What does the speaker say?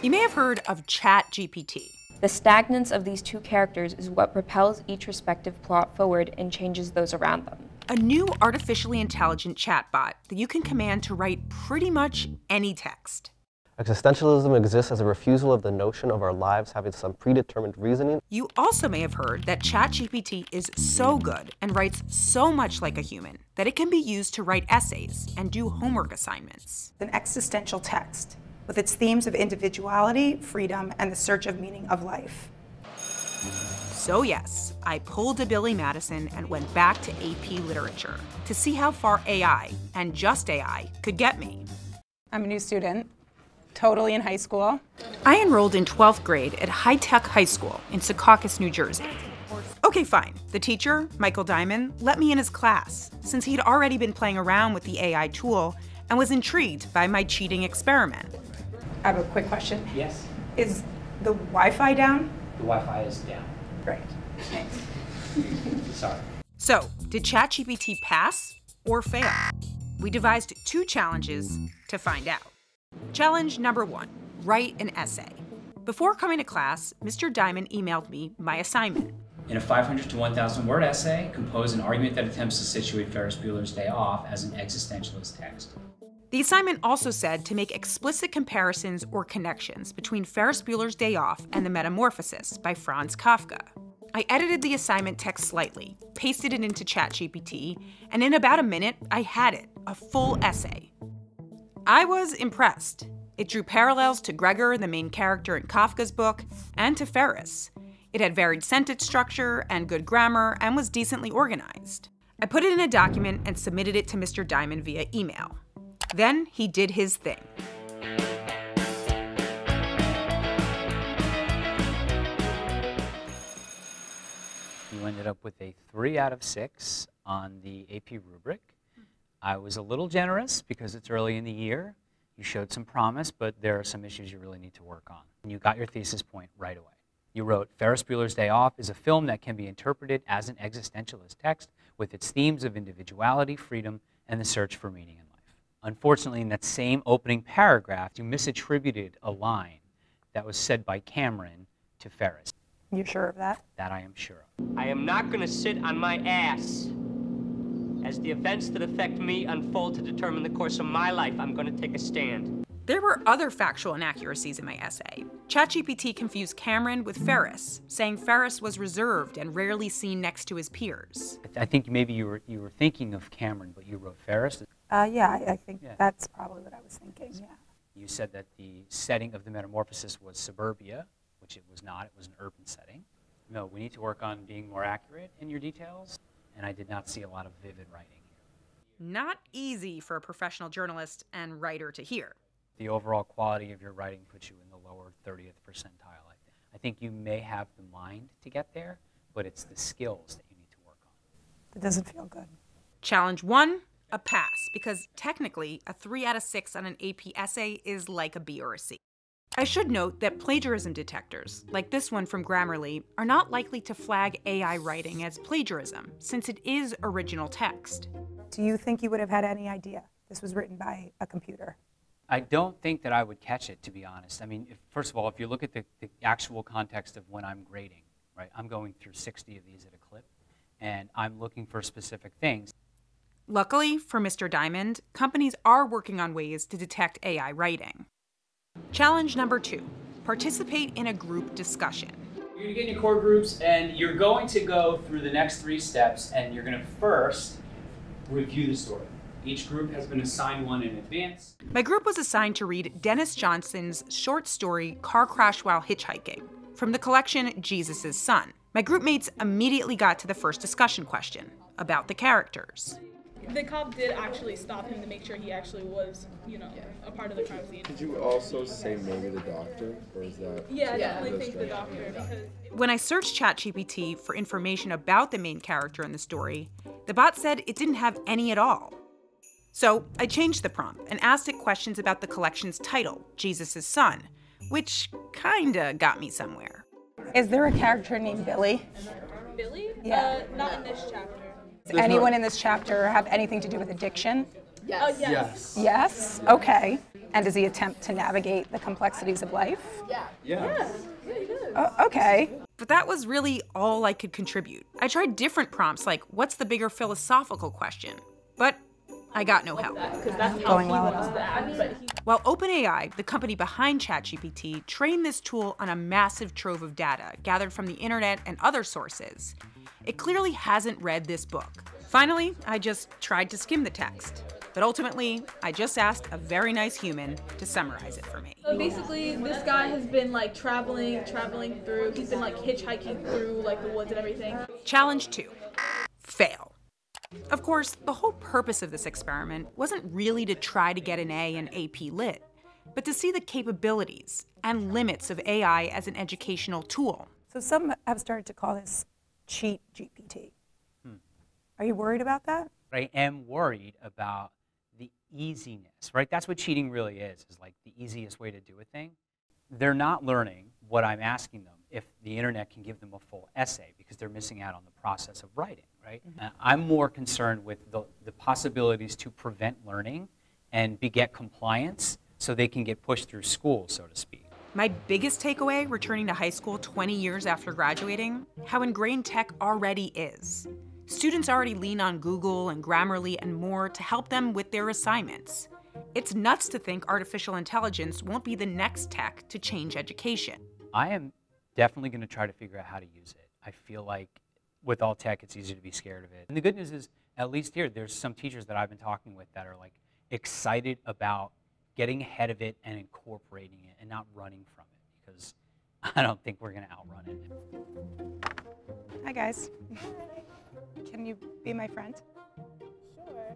You may have heard of ChatGPT. The stagnance of these two characters is what propels each respective plot forward and changes those around them. A new artificially intelligent chatbot that you can command to write pretty much any text. Existentialism exists as a refusal of the notion of our lives having some predetermined reasoning. You also may have heard that ChatGPT is so good and writes so much like a human that it can be used to write essays and do homework assignments. An existential text with its themes of individuality, freedom, and the search of meaning of life. So yes, I pulled a Billy Madison and went back to AP Literature to see how far AI, and just AI, could get me. I'm a new student, totally in high school. I enrolled in 12th grade at High Tech High School in Secaucus, New Jersey. Okay, fine. The teacher, Michael Diamond, let me in his class since he'd already been playing around with the AI tool and was intrigued by my cheating experiment. I have a quick question. Yes? Is the Wi-Fi down? The Wi-Fi is down. Great, thanks. Sorry. So, did ChatGPT pass or fail? We devised 2 challenges to find out. Challenge number 1, write an essay. Before coming to class, Mr. Diamond emailed me my assignment. In a 500 to 1,000 word essay, compose an argument that attempts to situate Ferris Bueller's Day Off as an existentialist text. The assignment also said to make explicit comparisons or connections between Ferris Bueller's Day Off and The Metamorphosis by Franz Kafka. I edited the assignment text slightly, pasted it into ChatGPT, and in about a minute, I had it, a full essay. I was impressed. It drew parallels to Gregor, the main character in Kafka's book, and to Ferris. It had varied sentence structure and good grammar and was decently organized. I put it in a document and submitted it to Mr. Diamond via email. Then he did his thing. You ended up with a 3 out of 6 on the AP rubric. I was a little generous because it's early in the year. You showed some promise, but there are some issues you really need to work on. And you got your thesis point right away. You wrote, Ferris Bueller's Day Off is a film that can be interpreted as an existentialist text with its themes of individuality, freedom, and the search for meaning in life. Unfortunately, in that same opening paragraph, you misattributed a line that was said by Cameron to Ferris. You sure of that? That I am sure of. I am not going to sit on my ass. As the events that affect me unfold to determine the course of my life, I'm going to take a stand. There were other factual inaccuracies in my essay. ChatGPT confused Cameron with Ferris, saying Ferris was reserved and rarely seen next to his peers. I think maybe you were thinking of Cameron, but you wrote Ferris. Yeah, I think that's probably what I was thinking, yeah. You said that the setting of The Metamorphosis was suburbia, which it was not. It was an urban setting. No, we need to work on being more accurate in your details, and I did not see a lot of vivid writing here. Not easy for a professional journalist and writer to hear. The overall quality of your writing puts you in the lower 30th percentile. I think you may have the mind to get there, but it's the skills that you need to work on. It doesn't feel good. Challenge 1, a pass, because technically a 3 out of 6 on an AP essay is like a B or a C. I should note that plagiarism detectors, like this one from Grammarly, are not likely to flag AI writing as plagiarism, since it is original text. Do you think you would have had any idea this was written by a computer? I don't think that I would catch it, to be honest. I mean, first of all, if you look at the actual context of when I'm grading, right, I'm going through 60 of these at a clip, and I'm looking for specific things. Luckily for Mr. Diamond, companies are working on ways to detect AI writing. Challenge number 2, participate in a group discussion. You're going to get in your core groups, and you're going to go through the next 3 steps, and you're going to first review the story. Each group has been assigned one in advance. My group was assigned to read Dennis Johnson's short story, Car Crash While Hitchhiking, from the collection Jesus' Son. My group mates immediately got to the first discussion question, about the characters. The cop did actually stop him to make sure he actually was, a part of the crime scene. Did you also say maybe the doctor, or is that? Yeah, I definitely think the doctor. Because when I searched ChatGPT for information about the main character in the story, the bot said it didn't have any at all. So I changed the prompt and asked it questions about the collection's title, Jesus' Son, which kinda got me somewhere. Is there a character named Billy? Billy? Yeah. Not in this chapter. Does anyone in this chapter have anything to do with addiction? Yes. Oh, yes. Yes? Okay. And does he attempt to navigate the complexities of life? Yeah. Yeah. Yeah, he does. Oh, okay. But that was really all I could contribute. I tried different prompts like, what's the bigger philosophical question? But I got no help. Because that's how Going he well wants enough. to act. But he While OpenAI, the company behind ChatGPT, trained this tool on a massive trove of data gathered from the internet and other sources, it clearly hasn't read this book. Finally, I just tried to skim the text. But ultimately, I just asked a very nice human to summarize it for me. So basically, this guy has been like traveling through. He's been like hitchhiking through like the woods and everything. Challenge 2. Fail. Of course, the whole purpose of this experiment wasn't really to try to get an A in AP Lit, but to see the capabilities and limits of AI as an educational tool. So some have started to call this cheat GPT. Are you worried about that? I am worried about the easiness, right? That's what cheating really is like the easiest way to do a thing. They're not learning what I'm asking them if the internet can give them a full essay because they're missing out on the process of writing, right? I'm more concerned with the possibilities to prevent learning and beget compliance so they can get pushed through school, so to speak. My biggest takeaway returning to high school 20 years after graduating, how ingrained tech already is. Students already lean on Google and Grammarly and more to help them with their assignments. It's nuts to think artificial intelligence won't be the next tech to change education. I am definitely going to try to figure out how to use it. I feel like with all tech, it's easy to be scared of it. And the good news is, at least here, there's some teachers that I've been talking with that are like excited about getting ahead of it and incorporating it and not running from it because I don't think we're going to outrun it. Hi, guys. Can you be my friend? Sure.